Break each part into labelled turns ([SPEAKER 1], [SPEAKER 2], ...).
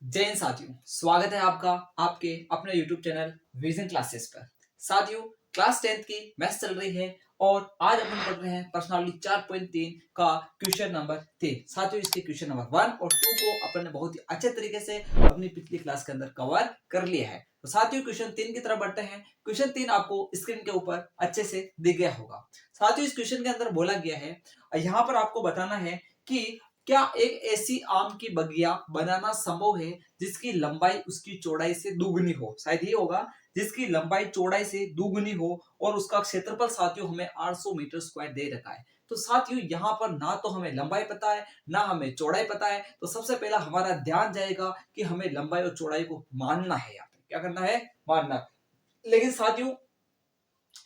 [SPEAKER 1] जय हिंद साथियों, स्वागत है आपका आपके अपने YouTube चैनल विजन क्लासेस पर। साथियों, क्लास 10th की मैथ्स चल रही है और आज अपन पढ़ रहे हैं पर्सनालिटी 4.3 का क्वेश्चन नंबर 3। साथियों, इसके क्वेश्चन नंबर 1 और 2 को अपन ने बहुत ही अच्छे तरीके से अपनी पिछली क्लास के अंदर कवर कर लिया है। तो साथियों, क्वेश्चन 3 की तरफ बढ़ते हैं। क्वेश्चन 3 आपको स्क्रीन के ऊपर अच्छे से दिख गया होगा। साथियों, इस क्वेश्चन के अंदर बोला गया है, यहाँ पर आपको बताना है कि क्या एक ऐसी आम की बगिया बनाना संभव है जिसकी लंबाई उसकी चौड़ाई से दुगनी हो। शायद ये होगा, जिसकी लंबाई चौड़ाई से दुगनी हो और उसका क्षेत्रफल साथियों हमें 800 मीटर स्क्वायर दे रखा है। तो साथियों, यहाँ पर ना तो हमें लंबाई पता है ना हमें चौड़ाई पता है। तो सबसे पहला हमारा ध्यान जाएगा कि हमें लंबाई और चौड़ाई को मानना है। यहाँ पे क्या करना है? मानना। लेकिन साथियों,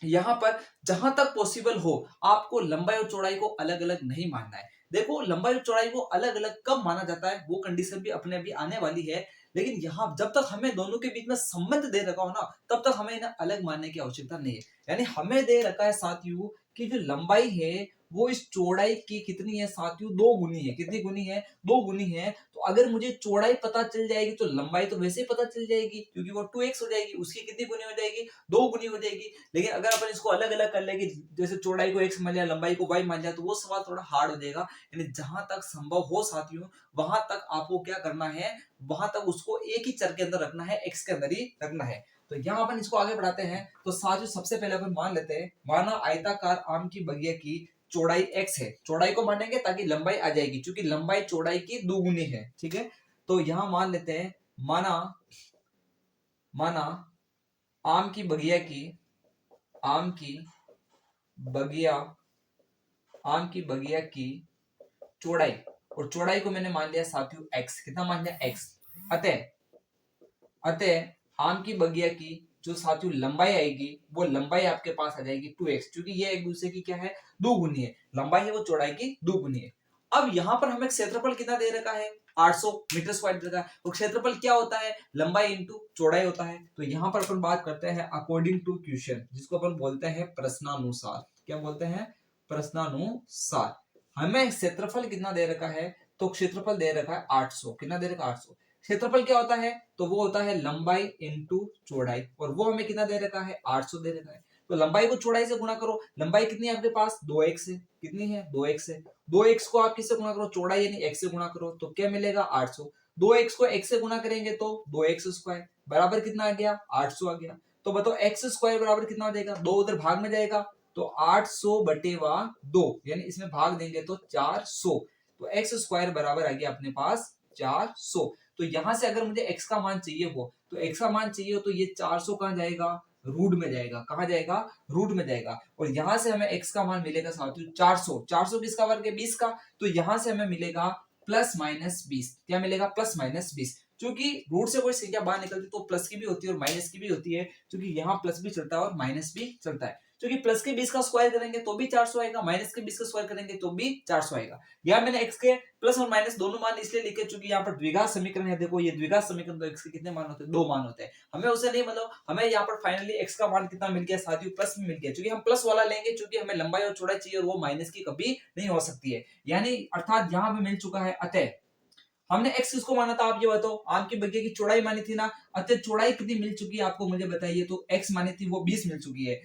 [SPEAKER 1] यहां पर जहां तक पॉसिबल हो आपको लंबाई और चौड़ाई को अलग अलग नहीं मानना है। देखो, लंबाई और चौड़ाई को अलग अलग कब माना जाता है वो कंडीशन भी अपने अभी आने वाली है। लेकिन यहाँ जब तक हमें दोनों के बीच में संबंध दे रखा हो ना, तब तक हमें इन्हें अलग मानने की आवश्यकता नहीं है। यानी हमें दे रखा है साथियों कि जो लंबाई है वो इस चौड़ाई की कितनी है साथियों? दो गुनी है। कितनी गुनी है? दो गुनी है। तो अगर मुझे चौड़ाई पता चल जाएगी तो लंबाई तो वैसे ही पता चल जाएगी, क्योंकि वो 2x हो जाएगी। उसकी कितनी गुनी हो जाएगी? दो गुनी हो जाएगी। लेकिन अगर अपन इसको अलग अलग कर लेंगे, जैसे चौड़ाई को x मान लिया, लंबाई को y मान लिया, तो वो सवाल थोड़ा हार्ड हो जाएगा। यानी जहां तक संभव हो साथियों, वहां तक आपको क्या करना है? वहां तक उसको एक ही चर के अंदर रखना है, x के अंदर ही रखना है। तो यहाँ अपन इसको आगे बढ़ाते हैं। तो साथियों, सबसे पहले अपन मान लेते हैं, माना आयताकार आम की बगिया की चौड़ाई x है। चौड़ाई को मानेंगे ताकि लंबाई आ जाएगी, क्योंकि लंबाई चौड़ाई की दुगुनी है। ठीक है, तो यहां मान लेते हैं, माना माना आम की बगिया की आम की बगिया आम की बगिया की चौड़ाई, और चौड़ाई को मैंने मान लिया साथियों x। कितना मान लिया? x। अतः अतः आम की बगिया की जो साथियों लंबाई आएगी, वो लंबाई आपके पास आ जाएगी 2x, क्योंकि ये एक दूसरे की क्या है? दुगुनी है। लंबाई है वो चौड़ाई की दुगुनी है। अब यहाँ पर हमें क्षेत्रफल कितना दे रखा है? 800 मीटर स्क्वायर दे रखा है। और क्षेत्रफल क्या होता है? लंबाई इंटू चौड़ाई होता है। तो यहाँ पर अपन बात करते हैं अकॉर्डिंग टू क्वेश्चन, जिसको अपन बोलते हैं प्रश्नानुसार। क्या बोलते हैं? प्रश्नानुसार। हमें क्षेत्रफल कितना दे रखा है? तो क्षेत्रफल दे रखा है 800। कितना दे रखा है? 800। क्षेत्रफल क्या होता है? तो वो होता है लंबाई इंटू चौड़ाई, और वो हमें कितना दे रखा है? 800 दे रखा है। तो लंबाई को चौड़ाई से गुणा करो। लंबाई कितनी है आपके पास? 2x है। कितनी है? 2x है। 2x को आप किससे गुणा करो? चौड़ाई यानी x से गुणा करो, तो क्या मिलेगा? 800। 2x को x से गुणा करेंगे तो 2x स्क्वायर बराबर कितना आ गया? 800 आ गया। तो बताओ x स्क्वायर बराबर कितना हो जाएगा? 2 उधर भाग में जाएगा, तो 800 बटेवा 2, यानी इसमें भाग देंगे तो 400। तो x स्क्वायर बराबर आ गया अपने पास 400। तो यहां से अगर मुझे x का मान चाहिए हो, तो x का मान चाहिए हो, तो ये 400 कहां जाएगा? रूट में जाएगा। कहां जाएगा? रूट में जाएगा। और यहां से हमें x का मान मिलेगा साथियों 400। 400 किसका वर्ग है? 20 का। तो यहां से हमें मिलेगा प्लस माइनस 20। क्या मिलेगा? Plus minus 20। क्योंकि रूट से कोई संख्या बाहर निकलती तो प्लस की भी होती है और माइनस की भी होती है, क्योंकि यहाँ प्लस भी चलता है और माइनस भी चलता है। क्योंकि प्लस के 20 का स्क्वायर करेंगे तो भी 400 आएगा, माइनस के 20 का स्क्वायर करेंगे तो भी 400 आएगा। यहाँ मैंने x के प्लस और माइनस दोनों मान इसलिए लिखे क्योंकि यहाँ पर द्विघात समीकरण है। देखो, ये द्विघात समीकरण, तो x के कितने मान होते हैं? 2 मान होते हैं। हमें उसे नहीं, मतलब हमें यहाँ पर फाइनली x का मान कितना मिल गया साथियों? प्लस में मिल गया, क्योंकि हम प्लस वाला लेंगे, क्योंकि हमें लंबाई और चौड़ाई चाहिए और वो माइनस की कभी नहीं हो सकती है। यानी अर्थात यहाँ पे मिल चुका है। अतः हमने x किसको माना था? आप ये बताओ। आम की बगिया की चौड़ाई मानी थी ना। अतः चौड़ाई कितनी मिल चुकी है आपको? मुझे बताइए। तो x मानी थी वो 20 मिल चुकी है।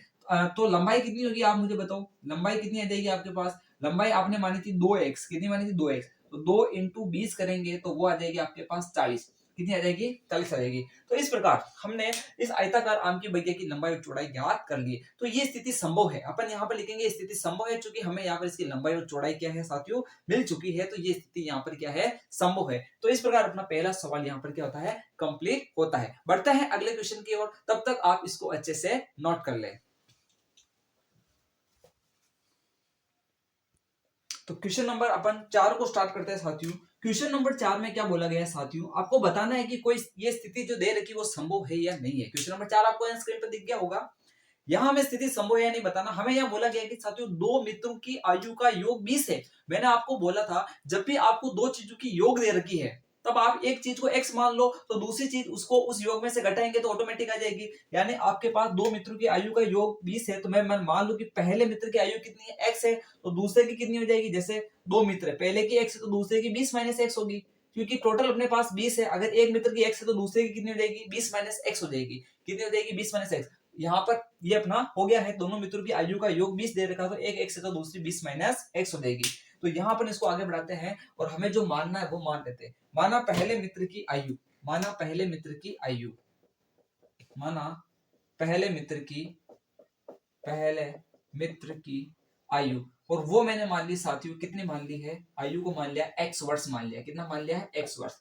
[SPEAKER 1] तो लंबाई कितनी होगी आप मुझे बताओ। लंबाई कितनी आ जाएगी आपके पास? लंबाई आपने मानी थी 2x। कितनी मानी थी? 2x। तो 2 इंटू 20 करेंगे तो वो आ जाएगी आपके पास 40। कितनी आ जाएगी? 40 आ जाएगी। तो इस प्रकार हमने इस आयताकार आम की बगिया की लंबाई और चौड़ाई ज्ञात कर ली। तो ये स्थिति संभव है। अपन यहाँ पर लिखेंगे स्थिति संभव है, क्योंकि हमें यहाँ पर इसकी लंबाई और चौड़ाई क्या है साथियों? मिल चुकी है। तो ये स्थिति यहाँ पर क्या है? संभव है। तो इस प्रकार अपना पहला सवाल यहाँ पर क्या होता है? कंप्लीट होता है। बढ़ते हैं अगले क्वेश्चन की ओर, तब तक आप इसको अच्छे से नोट कर लें। तो क्वेश्चन नंबर अपन 4 को स्टार्ट करते हैं साथियों। क्वेश्चन नंबर 4 में क्या बोला गया है साथियों? आपको बताना है कि कोई ये स्थिति जो दे रखी वो संभव है या नहीं है। क्वेश्चन नंबर 4 आपको स्क्रीन पर दिख गया होगा। यहाँ हमें स्थिति संभव है या नहीं बताना। हमें यहाँ बोला गया कि साथियों दो मित्रों की आयु का योग 20 है। मैंने आपको बोला था, जब भी आपको दो चीजों की योग दे रखी है, तब आप एक चीज को x मान लो, तो दूसरी चीज उसको उस योग में से घटाएंगे तो ऑटोमेटिक आ जाएगी। यानी आपके पास दो मित्रों की आयु का योग 20 है, तो मैं मान लू कि पहले मित्र की आयु कितनी है? x है। तो दूसरे की कितनी हो जाएगी? जैसे दो मित्र है, पहले की x है तो दूसरे की 20 माइनस x होगी। क्योंकि टोटल अपने पास 20 है। अगर एक मित्र की x है तो दूसरे की कितनी हो जाएगी, 20 माइनस x हो जाएगी। कितनी हो जाएगी, 20 माइनस x। यहाँ पर ये अपना हो गया है, दोनों मित्रों की आयु का योग 20 दे रखा है, तो एक x है तो दूसरी 20 माइनस x हो जाएगी। तो यहाँ पर इसको आगे बढ़ाते हैं और हमें जो मानना है वो मान लेते हैं। माना पहले मित्र की आयु, माना पहले मित्र की आयु, माना पहले मित्र की, पहले मित्र की आयु, और वो मैंने मान ली साथियों, कितनी मान ली है, आयु को मान लिया x वर्ष मान लिया। कितना मान लिया है, x वर्ष।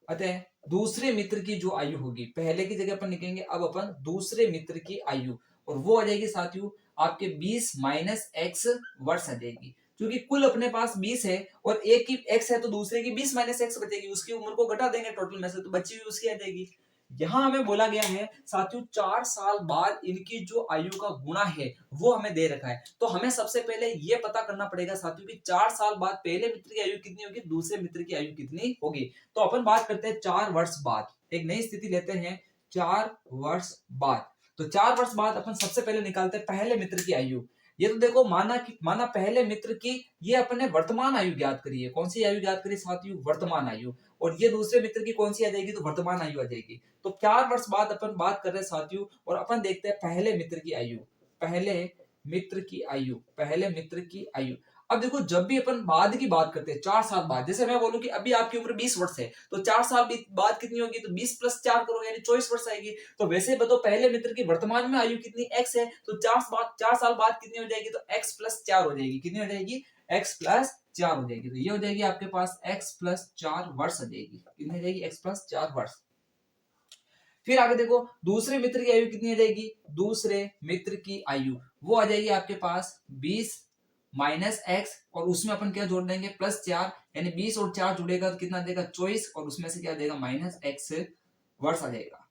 [SPEAKER 1] अतः दूसरे मित्र की जो आयु होगी, पहले की जगह अपन लिखेंगे अब अपन दूसरे मित्र की आयु, और वो आ जाएगी साथियों आपके 20 माइनस x वर्ष आ जाएगी। क्योंकि कुल अपने पास 20 है और एक की x है तो दूसरे की 20 माइनस x बचेगी, उसकी उम्र को घटा देंगे टोटल में से, तो बची हुई उसकी आ जाएगी। यहां हमें बोला गया है साथियों 4 साल बाद इनकी जो आयु का गुणा है वो हमें दे रखा है। तो हमें सबसे पहले ये पता करना पड़ेगा साथियों कि 4 साल बाद पहले मित्र की आयु कितनी होगी, दूसरे मित्र की आयु कितनी होगी। तो अपन बात करते हैं 4 वर्ष बाद, एक नई स्थिति लेते हैं 4 वर्ष बाद। तो 4 वर्ष बाद अपन सबसे पहले निकालते हैं पहले मित्र की आयु। ये तो देखो माना पहले मित्र की, ये अपने वर्तमान आयु ज्ञात करी है। कौन सी आयु ज्ञात करी साथियों, वर्तमान आयु। और ये दूसरे मित्र की कौन सी आ जाएगी, तो वर्तमान आयु आ जाएगी। तो 4 वर्ष बाद अपन बात कर रहे हैं साथियों, और अपन देखते हैं पहले मित्र की आयु, पहले मित्र की आयु, पहले मित्र की आयु। अब देखो जब भी अपन बाद की बात करते हैं 4 साल बाद, जैसे मैं बोलूं कि अभी आपकी उम्र 20 वर्ष है, तो 4 साल बाद कितनी होगी, तो 20 प्लस 4 करो यानी 24 वर्ष आएगी। तो वैसे बताओ पहले मित्र की वर्तमान में आयु कितनी, x है, तो 4 साल बाद कितनी हो जाएगी, तो x प्लस 4 हो जाएगी। कितनी हो जाएगी, x प्लस 4 हो जाएगी। तो ये हो जाएगी आपके पास x प्लस 4 वर्ष आ जाएगी। कितनी हो जाएगी, x प्लस 4 वर्ष। फिर आगे देखो दूसरे मित्र की आयु कितनी आ जाएगी, दूसरे मित्र की आयु वो आ जाएगी आपके पास 20 माइनस एक्स, और उसमें अपन क्या जोड़ देंगे, प्लस 4, यानी 20 और 4 जुड़ेगा तो कितना देगा, 24, और उसमें से क्या देगा, माइनस एक्स वर्ष आ जाएगा।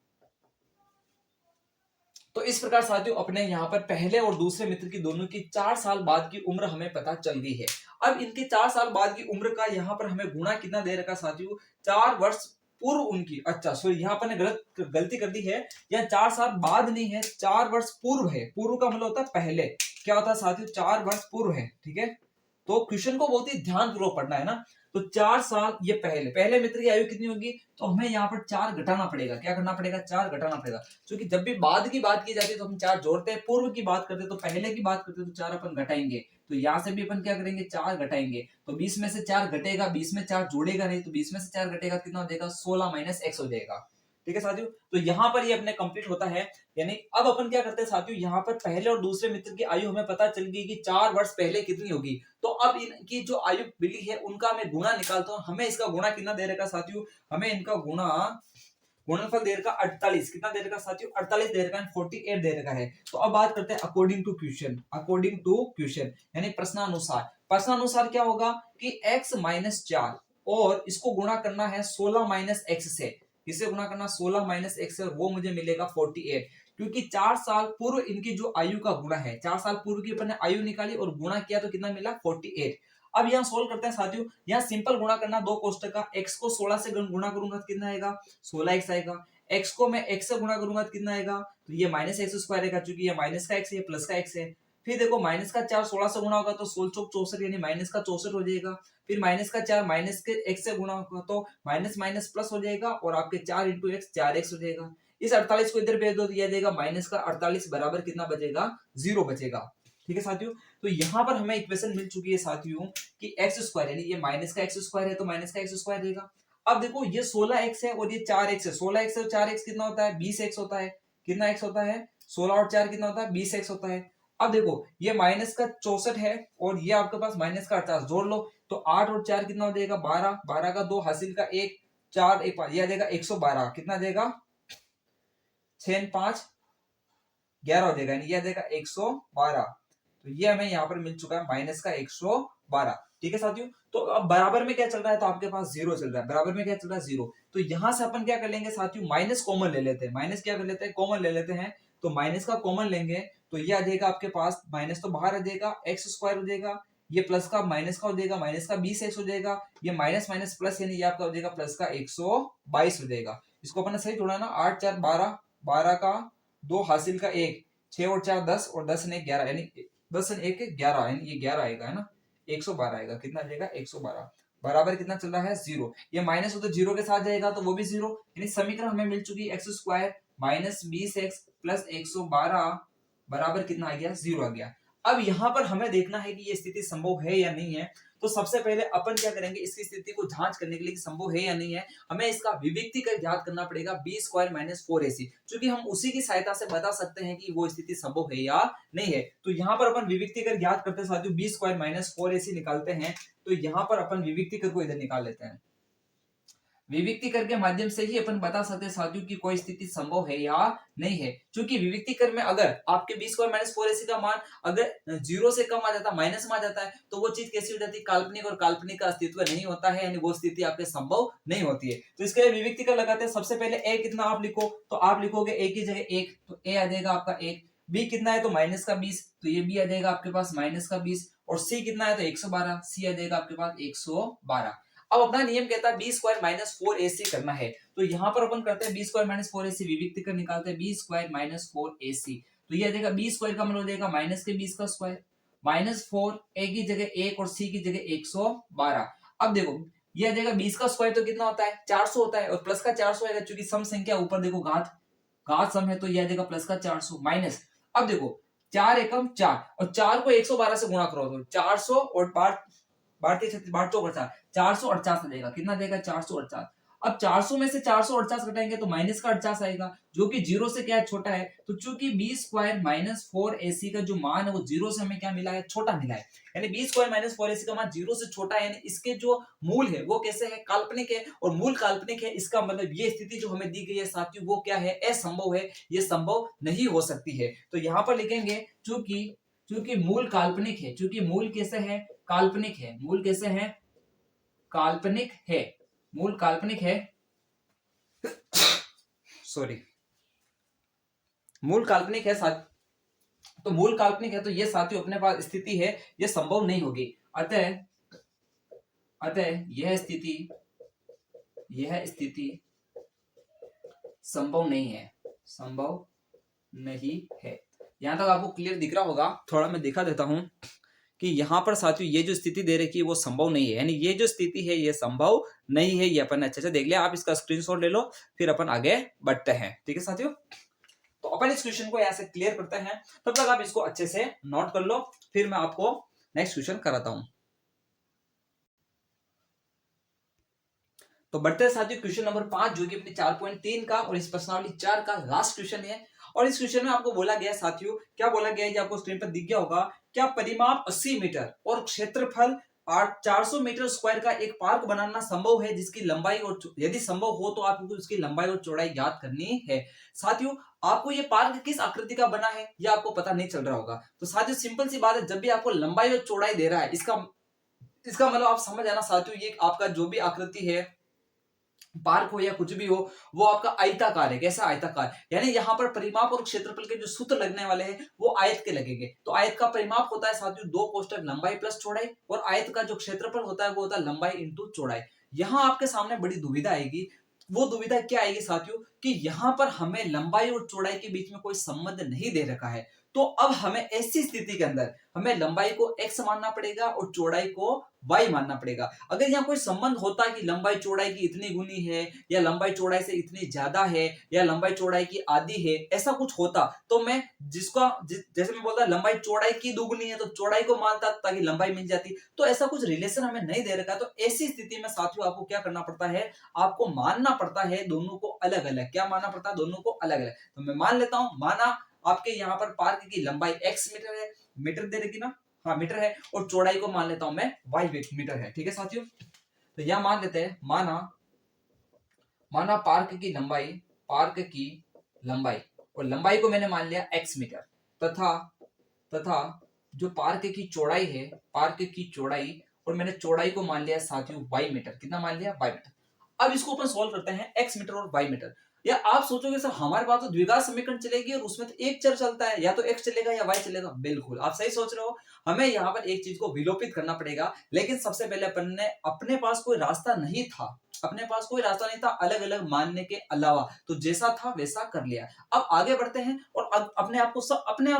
[SPEAKER 1] तो इस प्रकार साथियों अपने यहाँ पर पहले और दूसरे मित्र की दोनों की 4 साल बाद की उम्र हमें पता चल गई है। अब इनके 4 साल बाद की उम्र का यहाँ पर हमें गुणा कितना दे रखा साथियों, 4 वर्ष पूर्व उनकी, अच्छा सॉरी यहाँ पर ने गलती कर दी है, यह 4 साल बाद नहीं है, 4 वर्ष पूर्व है। पूर्व का मतलब होता है पहले, क्या होता है साथियों, 4 वर्ष पूर्व है। ठीक है, तो क्वेश्चन को बहुत ही ध्यानपूर्वक पढ़ना है ना। तो 4 साल ये पहले मित्र की आयु कितनी होगी, तो हमें यहाँ पर 4 घटाना पड़ेगा। क्या करना पड़ेगा, 4 घटाना पड़ेगा। क्योंकि जब भी बाद की बात की जाती है तो हम 4 जोड़ते हैं, पूर्व की बात करते हैं तो पहले की बात करते हैं तो 4 अपन घटाएंगे। तो यहाँ से भी अपन क्या करेंगे, 4 घटाएंगे। तो 20 में से 4 घटेगा, 20 में 4 जोड़ेगा नहीं, तो 20 में से 4 घटेगा, कितना हो जाएगा, 16 माइनस एक्स हो जाएगा। ठीक है साथियों, तो यहाँ पर ये अपने कंप्लीट होता है। यानी अब अपन क्या करते हैं साथियों, यहाँ पर पहले और दूसरे मित्र की आयु हमें पता चल गई कि 4 वर्ष पहले कितनी होगी। तो अब इनकी जो आयु मिली है उनका मैं गुणा निकालता हूँ। हमें इसका गुणा कितना दे रखा साथियों, हमें इनका गुणनफल दे रखा 48। कितना दे रखा साथियों, 48 दे रखा है, 48 दे रखा है। तो अब बात करते हैं according to question, according to question यानी प्रश्नानुसार। प्रश्नानुसार क्या होगा कि x माइनस 4 और इसको गुणा करना है 16 माइनस एक्स से, इसे गुणा करना 16 माइनस एक्स से, और वो मुझे मिलेगा 48। क्योंकि 4 साल पूर्व इनकी जो आयु का गुणा है, 4 साल पूर्व की अपन ने आयु निकाली और गुणा किया तो कितना मिला, 48। अब यहाँ सोल्व करते हैं साथियों, यहाँ सिंपल गुणा करना, दो कोष्टक का, x को 16 से गुणा करूंगा तो कितना आएगा, 16x आएगा। x को मैं x से गुणा करूंगा तो कितना आएगा, तो ये माइनस एक्स स्क्वायर आएगा, क्योंकि ये माइनस का x है, ये प्लस का x है। फिर देखो माइनस का 4 16 से गुणा होगा तो 16 चौक 64, यानी माइनस का 64 हो जाएगा। फिर माइनस का 4 माइनस के x से गुणा होगा तो माइनस माइनस प्लस हो जाएगा, और आपके 4 इंटू एक्स 4x हो जाएगा। इस 48 को इधर भेज दो तो यह देगा माइनस का 48 बराबर कितना बचेगा, 0 बचेगा। ठीक है साथियों, तो यहाँ पर हमें इक्वेशन मिल चुकी है साथियों कि एक्स स्क्वायर, यानी ये माइनस का एक्स स्क्वायर है तो माइनस का एक्स स्क्वायर रहेगा। अब देखो ये 16x है और ये 4x है, 16x और 4x कितना होता है, 20x होता है। कितना x होता है, 16 और 4 कितना होता है, 20x होता है। अब देखो ये माइनस का 64 है और ये आपके पास माइनस का 48, जोड़ लो तो 8 और 4 कितना हो जाएगा, 12, 12 का 2 हासिल का 1, 4 1 5, यह देगा 112। कितना देगा, 6 5 11 हो जाएगा, यानी यह देगा 112। तो ये हमें यहाँ पर मिल चुका है माइनस का 112। ठीक है साथियों, तो अब बराबर में क्या चल रहा है, तो आपके पास 0 चल रहा है। बराबर में क्या चल रहा है, 0। तो यहां से अपन क्या कर लेंगे साथियों, माइनस कॉमन ले लेते हैं। माइनस क्या कर लेते हैं, कॉमन ले लेते हैं। तो माइनस का कॉमन लेंगे तो ये आ जाएगा आपके पास, माइनस तो बाहर आ जाएगा, एक्स स्क्वायर हो जाएगा। ये प्लस का माइनस का हो जाएगा, माइनस का 20x हो जाएगा। ये माइनस माइनस प्लस, यानी ये आपका हो जाएगा प्लस का 122 हो जाएगा। इसको अपन सही जोड़ा ना, 8 4 12, 12 का 2 हासिल का 1, 6 और 4 10, और 10 ने 11, यानी 10 ने 1 11, यानी ये 11 आएगा, है ना, 112 आएगा। कितना आ जाएगा, 112 बराबर कितना चल रहा है 0। ये माइनस हो तो 0 के साथ जाएगा तो वो भी 0, यानी समीकरण हमें मिल चुकी है x² माइनस 20x प्लस 112 बराबर कितना आ गया 0 आ गया। अब यहाँ पर हमें देखना है कि ये स्थिति संभव है या नहीं है। तो सबसे पहले अपन क्या करेंगे, इसकी स्थिति को जांच करने के लिए कि संभव है या नहीं है, हमें इसका विविक्तीकर ज्ञात करना पड़ेगा b² माइनस 4ac, क्योंकि हम उसी की सहायता से बता सकते हैं कि वो स्थिति संभव है या नहीं है। तो यहाँ पर अपन विविक्तीकर ज्ञात करते हैं साथियों, b² माइनस 4ac निकालते हैं। तो यहाँ पर अपन विविक्तीकर को इधर निकाल लेते हैं। विविक्तीकर के माध्यम से ही अपन बता सकते हैं साथियों कि कोई स्थिति संभव है या नहीं है, क्योंकि विविक्तीकर में अगर आपके b² माइनस 4ac का मान अगर 0 से कम आ जाता है, माइनस में आ जाता है, तो वो चीज कैसी हो जाती है, काल्पनिक, और काल्पनिक का अस्तित्व नहीं होता है, यानी वो स्थिति आपके संभव नहीं होती है। तो इसके लिए विविक्तीकर लगाते हैं। सबसे पहले a कितना आप लिखो, तो आप लिखोगे a की जगह 1, तो a आ जाएगा आपका 1। b कितना है तो माइनस का 20, तो ये b आ जाएगा आपके पास माइनस का 20, और c कितना है तो 112, c आ जाएगा आपके पास 112। अब अपना नियम कहता है b² माइनस 4ac करना है, तो यहाँ पर अपन करते हैं b² माइनस 4ac, विविक्तीकर निकालते हैं b² माइनस 4ac, तो ये आ जाएगा b² का मतलब हो जाएगा माइनस के 20 का स्क्वायर, माइनस 4, a की जगह 1 और c की जगह 112। अब देखो ये आ जाएगा 20 का स्क्वायर तो कितना होता है 400 होता है, और प्लस का 400 आएगा, क्योंकि सम संख्या ऊपर देखो घात सम है, तो ये आ जाएगा प्लस का 400 माइनस। अब देखो 4 एकम 4, और 4 को 112 से गुणा करो तो 400 और 448 आ जाएगा, कितना देगा 448। अब 400 में से 448 घटाएंगे तो माइनस का 48 आएगा, जो कि 0 से क्या है छोटा है। तो चूंकि b² माइनस 4ac का जो मान है वो 0 से हमें क्या मिला है, छोटा मिला है, यानी b² माइनस 4ac का मान 0 से छोटा है, यानी इसके जो मूल है वो कैसे है, काल्पनिक है, और मूल काल्पनिक है, इसका मतलब ये स्थिति जो हमें दी गई है साथियों वो क्या है, असंभव है, ये संभव नहीं हो सकती है। तो यहाँ पर लिखेंगे चूंकि मूल काल्पनिक है, चूंकि मूल कैसे है, काल्पनिक है, मूल कैसे है, काल्पनिक है, मूल काल्पनिक है, सॉरी, मूल काल्पनिक है साथ, तो मूल काल्पनिक है, तो ये साथियों अपने पास स्थिति है, ये संभव नहीं होगी। अतः यह स्थिति संभव नहीं है, संभव नहीं है। यहां तक आपको क्लियर दिख रहा होगा, थोड़ा मैं दिखा देता हूं कि यहाँ पर साथियों ये जो स्थिति दे रखी है वो संभव नहीं है, यानी ये जो स्थिति है ये संभव नहीं है, ये अपन अच्छे से देख लिया। आप इसका स्क्रीनशॉट ले लो, फिर अपन आगे बढ़ते हैं, ठीक है साथियों। तो अपन इस क्वेश्चन को यहाँ से क्लियर करते हैं, तब तक आप इसको अच्छे से नोट कर लो, फिर मैं आपको नेक्स्ट क्वेश्चन कराता हूं। तो बढ़ते हैं साथियों क्वेश्चन नंबर 5, जो कि अपने 4.3 का और इस प्रश्नावली 4 का लास्ट क्वेश्चन है। और इस क्वेश्चन में आपको बोला गया साथियों, क्या बोला गया है, ये आपको स्क्रीन पर दिख गया होगा, क्या परिमाप 80 मीटर और क्षेत्रफल 400 मीटर स्क्वायर का एक पार्क बनाना संभव है, जिसकी लंबाई और यदि संभव हो तो आपको उसकी लंबाई और चौड़ाई ज्ञात करनी है। साथियों आपको ये पार्क किस आकृति का बना है ये आपको पता नहीं चल रहा होगा। तो साथियों सिंपल सी बात है, जब भी आपको लंबाई और चौड़ाई दे रहा है, इसका मतलब आप समझ आना साथियों, ये आपका जो भी आकृति है, पार्क हो या कुछ भी हो, वो आपका आयताकार है। कैसा आयताकार, यानी यहाँ पर परिमाप और क्षेत्रफल के जो सूत्र लगने वाले हैं वो आयत के लगेंगे। तो आयत का परिमाप होता है साथियों 2 कोष्टक लंबाई प्लस चौड़ाई, और आयत का जो क्षेत्रफल होता है वो होता है लंबाई इंटू चौड़ाई। यहाँ आपके सामने बड़ी दुविधा आएगी, वो दुविधा क्या आएगी साथियों, कि यहाँ पर हमें लंबाई और चौड़ाई के बीच में कोई संबंध नहीं दे रखा है। तो अब हमें ऐसी स्थिति के अंदर हमें लंबाई को x मानना पड़ेगा और चौड़ाई को y मानना पड़ेगा। अगर यहाँ कोई संबंध होता कि लंबाई चौड़ाई की इतनी गुनी है, या लंबाई चौड़ाई से इतनी ज्यादा है, या लंबाई चौड़ाई की आधी है, ऐसा कुछ होता, तो मैं जैसे मैं बोलता लंबाई चौड़ाई की दुगुनी है तो चौड़ाई को मानता ताकि लंबाई मिल जाती। तो ऐसा कुछ रिलेशन हमें नहीं दे रखा। तो ऐसी स्थिति में साथियों आपको क्या करना पड़ता है, आपको मानना पड़ता है दोनों को अलग अलग। क्या मानना पड़ता है, दोनों को अलग अलग। तो मैं मान लेता हूं, माना आपके यहाँ पर पार्क की लंबाई x मीटर है, मीटर दे रखी ना, हाँ मीटर है, और चौड़ाई को मान लेता हूं मैं y मीटर है, ठीक है साथियों। तो यह मान लेते हैं, माना पार्क की लंबाई और लंबाई को मैंने मान लिया x मीटर, तथा जो पार्क की चौड़ाई है, पार्क की चौड़ाई, और मैंने चौड़ाई को मान लिया साथियों y मीटर। कितना मान लिया, y मीटर। अब इसको अपन सॉल्व करते हैं x मीटर और y मीटर। या आप सोचोगे सर हमारे पास तो द्विघात समीकरण चलेगी और उसमें तो एक चर चलता है, या तो x चलेगा या y चलेगा। बिल्कुल आप सही सोच रहे हो, हमें यहाँ पर एक चीज को विलोपित करना पड़ेगा। लेकिन सबसे पहले अपन ने अपने पास कोई रास्ता नहीं था, अलग अलग मानने के अलावा, तो जैसा था वैसा कर लिया। अब आगे बढ़ते हैं और अपने आप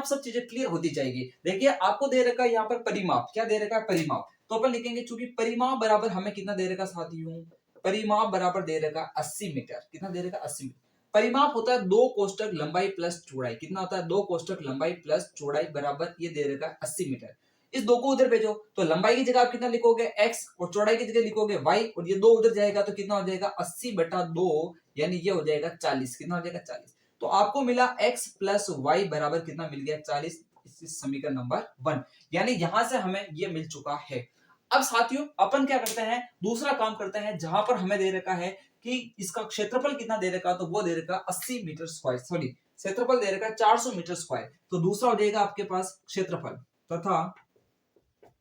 [SPEAKER 1] सब चीजें क्लियर होती जाएगी। देखिए आपको दे रखा है यहाँ पर परिमाप, क्या दे रखा है, परिमाप। तो अपन लिखेंगे चूंकि परिमाप बराबर हमें कितना दे रखा साथियों, परिमाप बराबर दे रखा 80 मीटर। कितना दे रखा 80 मीटर। परिमाप होता है 2 कोष्ठक लंबाई प्लस चौड़ाई। कितना होता है 2 कोष्ठक लंबाई प्लस चौड़ाई बराबर ये दे रखा 80 मीटर। इस दो को उधर भेजो तो लंबाई की जगह आप कितना लिखोगे x और चौड़ाई की जगह लिखोगे y और ये दो उधर जाएगा तो कितना हो जाएगा 80/2 यानी ये हो जाएगा 40। कितना हो जाएगा 40। तो आपको मिला x प्लस वाई बराबर कितना मिल गया 40। इस समीकरण नंबर 1 यानी यहां से हमें ये मिल चुका है। अब साथियों अपन क्या करते हैं, दूसरा काम करते हैं जहां पर हमें दे रखा है कि इसका क्षेत्रफल कितना दे रखा, तो वो दे रखा 80 मीटर स्क्वायर, सॉरी क्षेत्रफल दे रखा 400 मीटर स्क्वायर। तो दूसरा हो जाएगा आपके पास क्षेत्रफल तथा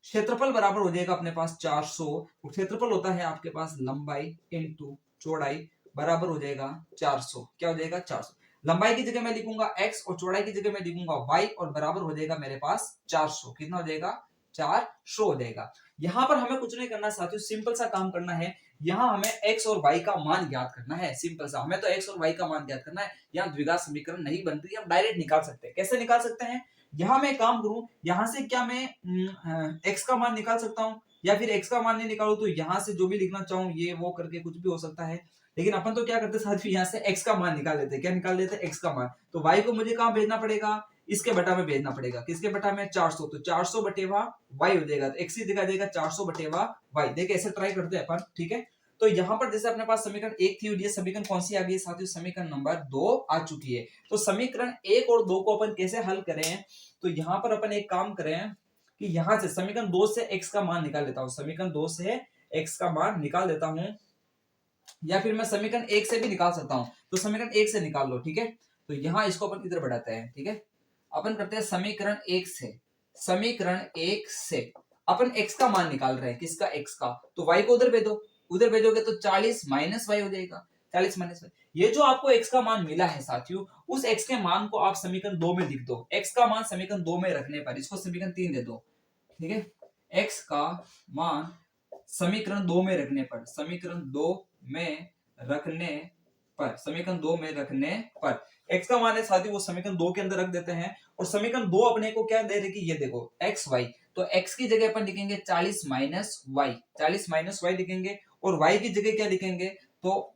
[SPEAKER 1] क्षेत्रफल बराबर हो जाएगा अपने पास 400 और क्षेत्रफल होता है आपके पास लंबाई इंटू चौड़ाई बराबर हो जाएगा 400। क्या हो जाएगा 400। लंबाई की जगह मैं लिखूंगा x और चौड़ाई की जगह मैं लिखूंगा y और बराबर हो जाएगा मेरे पास 400। कितना हो जाएगा 400 हो जाएगा। यहां पर हमें कुछ नहीं करना साथियों, सिंपल सा काम करना है। यहां हमें x और y का मान ज्ञात करना है। सिंपल सा हमें तो x और y का मान ज्ञात करना है। यहां द्विघात समीकरण नहीं बनती, हम डायरेक्ट निकाल सकते हैं। कैसे निकाल सकते हैं, यहां मैं काम करूं, यहां से क्या मैं x का मान निकाल सकता हूं या फिर x का मान नहीं निकालूं तो यहां से जो भी लिखना चाहूं ये वो करके कुछ भी हो सकता है। लेकिन अपन तो क्या करते हैं साथियों, यहाँ से x का मान निकाल लेते हैं। क्या निकाल लेते हैं x का मान। तो y को मुझे कहां भेजना पड़ेगा, इसके बटा में भेजना पड़ेगा। किसके बटा में 400। तो 400 बटेवा y हो जाएगा। तो x ही दिखा देगा 400 बटेवा y। देखिए ऐसे ट्राई करते हैं अपन, ठीक है। तो यहाँ पर जैसे अपने पास समीकरण 1 थी और ये समीकरण कौन सी आ गई साथियों, समीकरण नंबर 2 आ चुकी है। तो समीकरण 1 और 2 को अपन कैसे हल करें, तो यहाँ पर अपन एक काम करें कि यहाँ से समीकरण 2 से x का मान निकाल लेता हूँ। समीकरण 2 से x का मान निकाल देता हूँ या फिर मैं समीकरण 1 से भी निकाल सकता हूँ। तो समीकरण 1 से निकाल लो, ठीक है। तो यहाँ इसको अपन इधर बढ़ाते हैं, ठीक है। अपन करते हैं समीकरण 1 से, समीकरण 1 से अपन x का मान निकाल रहे हैं। किसका, x का। तो y को उधर भेजो, उधर भेजोगे तो 40 माइनस वाई हो जाएगा। 40 माइनस वाई, ये जो आपको x का मान मिला है साथियों, उस x के मान को आप समीकरण 2 में लिख दो। x का मान समीकरण 2 में रखने पर इसको समीकरण 3 दे दो, ठीक है। x का मान समीकरण 2 में रखने पर, समीकरण 2 में रखने पर, समीकरण 2 में रखने पर x का मान है साथियों वो समीकरण 2 के अंदर रख देते हैं। और समीकरण 2 अपने को क्या दे रही, ये देखो x y। तो x की जगह अपन लिखेंगे 40 माइनस वाई, 40 माइनस वाई लिखेंगे। और y की जगह क्या लिखेंगे, तो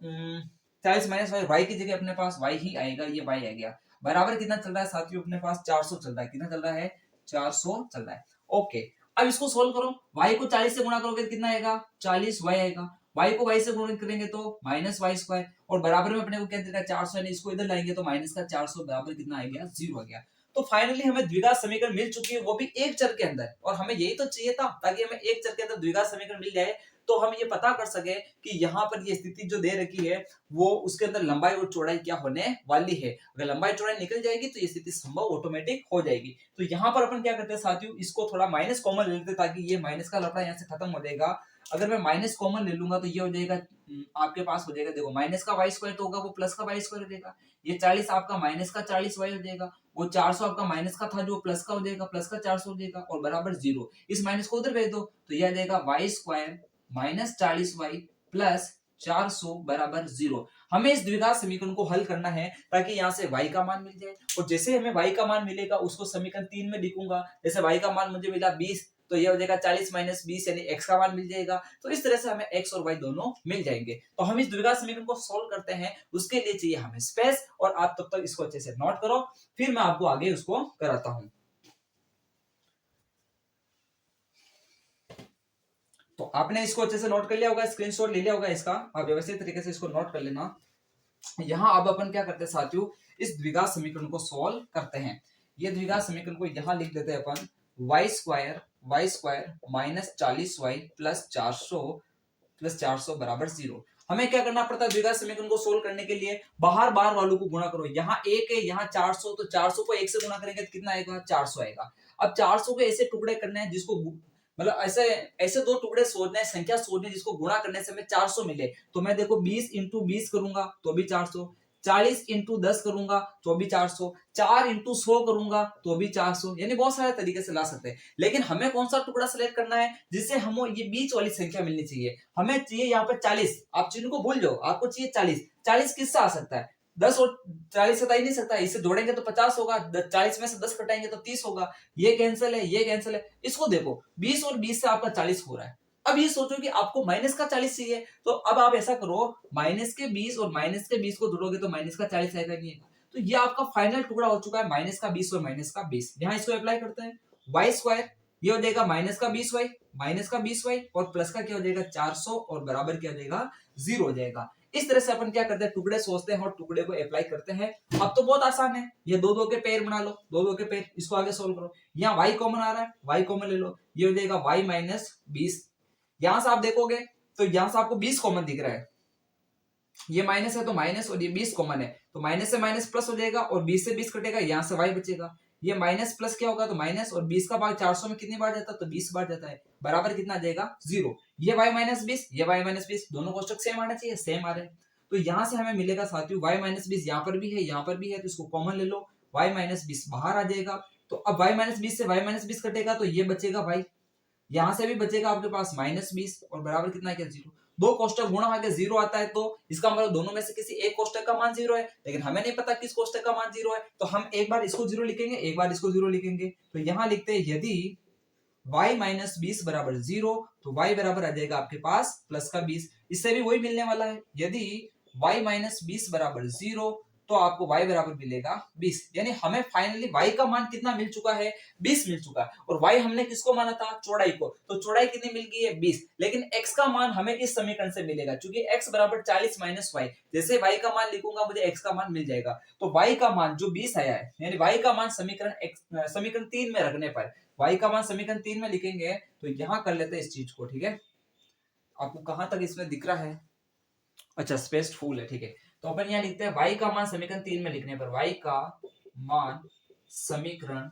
[SPEAKER 1] 40 माइनस वाई, y की जगह अपने पास y ही आएगा, ये y आ गया। बराबर कितना चल रहा है साथियों, अपने पास 400 चल रहा है। कितना चल रहा है, 400 चल रहा है। ओके, अब इसको सोल्व करो। y को 40 से गुणा करोगे तो कितना आएगा, 40 y आएगा। y को y से गुणा करेंगे तो माइनस वाई स्क्वायर और बराबर में अपने को क्या देगा 400, यानी इसको इधर लाएंगे तो माइनस का 400 बराबर कितना आ गया, 0 आ गया। तो फाइनली हमें द्विघात समीकरण मिल चुकी है, वो भी एक चर के अंदर। और हमें यही तो चाहिए था, ताकि हमें एक चर के अंदर द्विघात समीकरण मिल जाए तो हम ये पता कर सके कि यहाँ पर ये स्थिति जो दे रखी है वो उसके अंदर लंबाई और चौड़ाई क्या होने वाली है। अगर लंबाई चौड़ाई निकल जाएगी तो ये स्थिति संभव ऑटोमेटिक हो जाएगी। तो यहाँ पर अपन क्या करते हैं साथियों, इसको थोड़ा माइनस कॉमन ले लेते हैं ताकि ये माइनस का लफड़ा यहाँ से खत्म हो जाएगा। अगर मैं माइनस कॉमन ले लूंगा तो ये हो जाएगा आपके पास हो जाएगा, देखो माइनस का वाई स्क्वायर तो होगा वो प्लस का वाई स्क्वायर हो जाएगा। ये 40 आपका माइनस का 40 वाई हो जाएगा। वो 400 आपका माइनस का था जो प्लस का हो जाएगा, प्लस का 400 हो जाएगा और बराबर 0। इस माइनस को उधर भेज दो तो यह आ जाएगा Y square minus 40 Y plus 400 बराबर 0। हमें इस द्विघात समीकरण को हल करना है ताकि यहाँ से y का मान मिल जाए। और जैसे हमें y का मान मिलेगा उसको समीकरण 3 में लिखूंगा। जैसे y का मान मुझे मिला 20 तो ये हो जाएगा 40 माइनस 20 यानी x का मान मिल जाएगा। तो इस तरह से हमें x और y दोनों मिल जाएंगे। तो हम इस द्विघात समीकरण को सोल्व करते हैं, उसके लिए चाहिए हमें स्पेस। और आप तब तक इसको अच्छे से नोट करो, फिर मैं आपको आगे उसको कराता हूं। तो आपने इसको अच्छे से नोट कर लिया होगा, स्क्रीनशॉट ले लिया होगा इसका। आप व्यवस्थित तरीके से इसको नोट कर लेना। यहाँ अब अपन क्या करते हैं साथियों, इस द्विघात समीकरण को सॉल्व करते हैं। ये द्विघात समीकरण को यहाँ लिख देते हैं अपन y square minus 40 Y plus 400 बराबर 0। हमें क्या करना पड़ता है द्विघात समीकरण को सोल्व करने के लिए, बाहर बाहर वालों को गुणा करो। यहाँ 1 है, यहाँ 400, तो 400 को 1 से गुणा करेंगे तो कितना आएगा, 400 आएगा। अब 400 को ऐसे टुकड़े करने हैं जिसको मतलब ऐसे ऐसे दो टुकड़े सोचने हैं, संख्या सोचनी है जिसको गुणा करने से हमें 400 मिले। तो मैं देखो 20 इंटू 20 करूंगा तो भी 400, 40 इंटू 10 करूंगा तो भी 400, 4 इंटू 100 करूंगा तो भी 400, यानी बहुत सारे तरीके से ला सकते हैं। लेकिन हमें कौन सा टुकड़ा सिलेक्ट करना है जिससे हम ये बीच वाली संख्या मिलनी चाहिए। हमें चाहिए यहाँ पर 40। आप चिन्ह को भूल जाओ, आपको चाहिए 40। 40 किससे आ सकता है, 10 और 40 से ही नहीं सकता, इसे जोड़ेंगे तो 50 होगा, 40 में से 10 घटाएंगे तो 30 होगा, ये कैंसिल है, ये कैंसिल है। इसको देखो 20 और 20 से आपका 40 हो रहा है। अब ये सोचो कि आपको माइनस का 40 चाहिए, तो अब आप ऐसा करो, माइनस के 20 और माइनस के 20 को जोड़ोगे तो माइनस का 40 आएगा, नहीं आएगा। तो ये आपका फाइनल टुकड़ा हो चुका है माइनस का 20 और माइनस का 20। यहाँ इसको अप्लाई करते हैं, वाई स्क्वायर ये हो जाएगा माइनस का 20 वाई, माइनस का 20 वाई और प्लस का क्या हो जाएगा 400 और बराबर क्या हो जाएगा 0 हो जाएगा। इस तरह से अपन क्या करते हैं, टुकड़े सोचते हैं और टुकड़े को अप्लाई करते हैं। अब तो बहुत आसान है, ये दो दो के पेयर बना लो, दो दो के पेयर, इसको आगे सोल्व करो। यहाँ y कॉमन आ रहा है, y कॉमन ले लो, ये हो जाएगा y माइनस 20। यहां से आप देखोगे तो यहां से आपको 20 कॉमन दिख रहा है, ये माइनस है तो माइनस और ये 20 कॉमन है, तो माइनस से माइनस प्लस हो जाएगा और 20 से 20 कटेगा, यहाँ से y बचेगा। ये माइनस प्लस क्या होगा तो माइनस, और 20 का भाग 400 में कितनी बार जाता है तो 20 बार जाता है, बराबर कितना आ जाएगा 0। ये y माइनस 20, ये y माइनस 20, दोनों कोष्टक सेम आना चाहिए, सेम आ रहे हैं। तो यहां से हमें मिलेगा साथियों y माइनस 20 यहाँ पर भी है, यहाँ पर भी है, तो इसको कॉमन ले लो, y माइनस 20 बाहर आ जाएगा। तो अब y माइनस 20 से y माइनस 20 कटेगा तो ये बचेगा y, यहां से भी बचेगा आपके पास माइनस 20 और बराबर कितना है क्या 0। दो कोष्टक गुणा होकर 0 आता है तो इसका मतलब दोनों में से किसी एक कोष्टक का मान 0 है, लेकिन हमें नहीं पता किस कोष्टक का मान 0 है, तो हम एक बार इसको 0 लिखेंगे, एक बार इसको 0 लिखेंगे। तो यहां लिखते हैं यदि y माइनस 20 बराबर 0 तो y बराबर आ जाएगा आपके पास प्लस का 20। इससे भी वही मिलने वाला है, यदि y माइनस 20 बराबर 0 तो आपको y बराबर मिलेगा 20। यानी हमें फाइनली y का मान कितना मिल चुका है 20 मिल चुका है। और y हमने किसको माना था चौड़ाई को, तो चौड़ाई कितनी मिल गई है 20। लेकिन x का मान हमें इस समीकरण से मिलेगा, क्योंकि x बराबर 40 माइनस y, जैसे y का मान लिखूंगा मुझे x का मान मिल जाएगा। तो y का मान जो 20 आया है, यानी y का मान समीकरण 3 में रखने पर y का मान समीकरण 3 में लिखेंगे, तो यहां कर लेते हैं इस चीज को, ठीक है। आपको कहां तक इसमें दिख रहा है, अच्छा स्पेस फुल है, ठीक है। तो अपन यहाँ लिखते हैं y का मान समीकरण 3 में लिखने पर, y का मान समीकरण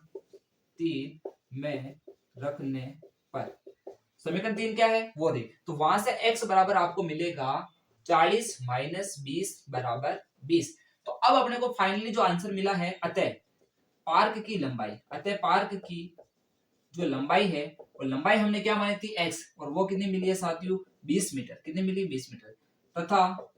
[SPEAKER 1] 3 में रखने पर, समीकरण 3 क्या है वो देख, तो वहां से x बराबर आपको मिलेगा 40 माइनस 20 बराबर 20। तो अब अपने को फाइनली जो आंसर मिला है, अतः पार्क की लंबाई, अतः पार्क की जो लंबाई है, और लंबाई हमने क्या मानी थी x, और वो कितनी मिली है साथियों 20 मीटर, कितनी मिली 20 मीटर, तथा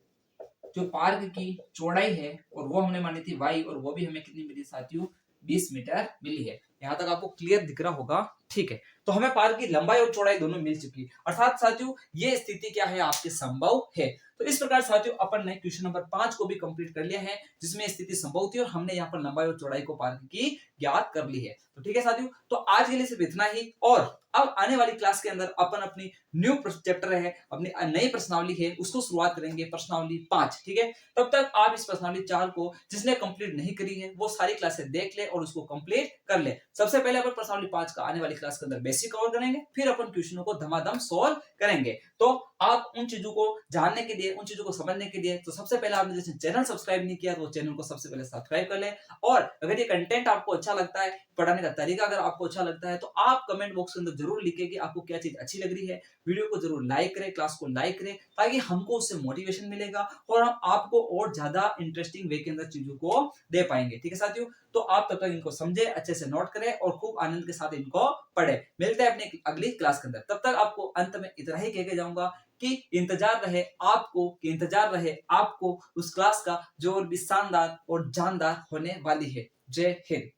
[SPEAKER 1] जो पार्क की चौड़ाई है और वो हमने मानी थी y, और वो भी हमें कितनी मिली साथियों 20 मीटर मिली है। यहां तक आपको क्लियर दिख रहा होगा, ठीक है। तो हमें पार्क की लंबाई और चौड़ाई दोनों मिल चुकी है, अर्थात साथियों ये स्थिति क्या है आपके संभव है। तो इस प्रकार साथियों अपन ने क्वेश्चन नंबर 5 को भी कंप्लीट कर लिया है, जिसमें स्थिति संभव थी और हमने यहाँ पर लंबाई और चौड़ाई को पार्क की ज्ञात कर ली है। तो ठीक है साथियों, तो आज के लिए सिर्फ इतना ही, और अब आने वाली क्लास के अंदर अपन अपनी न्यू चैप्टर है, अपनी नई प्रश्नावली है, उसको शुरुआत करेंगे, प्रश्नावली 5, ठीक है। तब तक आप इस प्रश्नावली 4 को जिसने कंप्लीट नहीं करी है वो सारी क्लासें देख ले और उसको कंप्लीट कर ले। सबसे पहले अपन प्रश्नावली 5 का आने वाली क्लास के अंदर बेसिक कवर करेंगे, फिर अपन क्वेश्चनों को धमाधम सॉल्व करेंगे। तो आप उन चीजों को जानने के लिए, उन चीजों को समझने के लिए, तो सबसे पहले आपने जैसे चैनल सब्सक्राइब नहीं किया तो चैनल को सबसे पहले सब्सक्राइब कर ले। और अगर ये कंटेंट आपको अच्छा लगता है, पढ़ाने का तरीका अगर आपको अच्छा लगता है, तो आप कमेंट बॉक्स के अंदर जरूर लिखिए कि आपको क्या चीज अच्छी लग रही है। वीडियो को जरूर लाइक करें, क्लास को लाइक करें, ताकि हमको उससे मोटिवेशन मिलेगा और हम आपको और ज्यादा इंटरेस्टिंग वे के अंदर चीजों को दे पाएंगे, ठीक है साथियों। तो आप तब तक इनको समझे, अच्छे से नोट करें और खूब आनंद के साथ इनको पढ़े। मिलते हैं अपनी अगली क्लास के अंदर, तब तक आपको अंत में इतना ही कह के जाऊंगा कि इंतजार रहे आपको उस क्लास का जो और भी शानदार और जानदार होने वाली है। जय हिंद।